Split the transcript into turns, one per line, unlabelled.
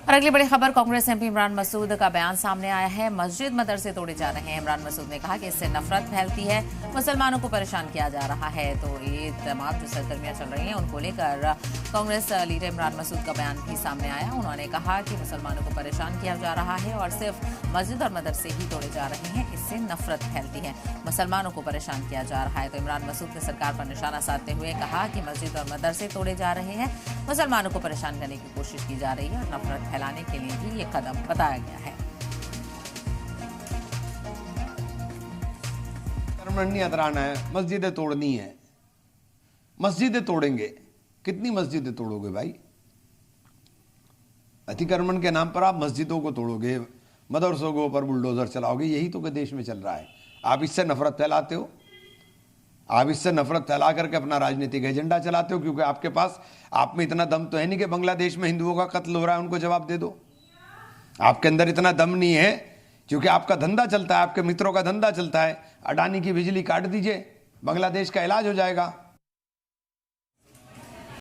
और अगली बड़ी खबर, कांग्रेस एमपी इमरान मसूद का बयान सामने आया है। मस्जिद मदरसे तोड़े जा रहे हैं। इमरान मसूद ने कहा कि इससे नफरत फैलती है, मुसलमानों को परेशान किया जा रहा है। तो ये तमाम जो सरगर्मियां चल रही हैं उनको लेकर कांग्रेस लीडर इमरान मसूद का बयान भी सामने आया। उन्होंने कहा कि मुसलमानों को परेशान किया जा रहा है और सिर्फ मस्जिद और मदरसे ही तोड़े जा रहे हैं, इससे नफरत फैलती है, मुसलमानों को परेशान किया जा रहा है। तो इमरान मसूद ने सरकार पर निशाना साधते हुए कहा कि मस्जिद और मदरसे तोड़े जा रहे हैं, मुसलमानों को परेशान करने की कोशिश की जा रही है और नफरत फैलाने के लिए भी ये कदम बताया गया है।
नहीं अतराना है, मस्जिदें तोड़नी है। मस्जिदें तोड़ेंगे, कितनी मस्जिदें तोड़ोगे भाई? अतिक्रमण के नाम पर आप मस्जिदों को तोड़ोगे, मदरसों के ऊपर बुलडोजर चलाओगे। यही तो देश में चल रहा है। आप इससे नफरत फैलाते हो, आप इससे नफरत फैला करके अपना राजनीतिक एजेंडा चलाते हो, क्योंकि आपके पास, आप में इतना दम तो है नहीं कि बांग्लादेश में हिंदुओं का कत्ल हो रहा है उनको जवाब दे दो। आपके अंदर इतना दम नहीं है, क्योंकि आपका धंधा चलता है, आपके मित्रों का धंधा चलता है। अडानी की बिजली काट दीजिए, बांग्लादेश का इलाज हो जाएगा।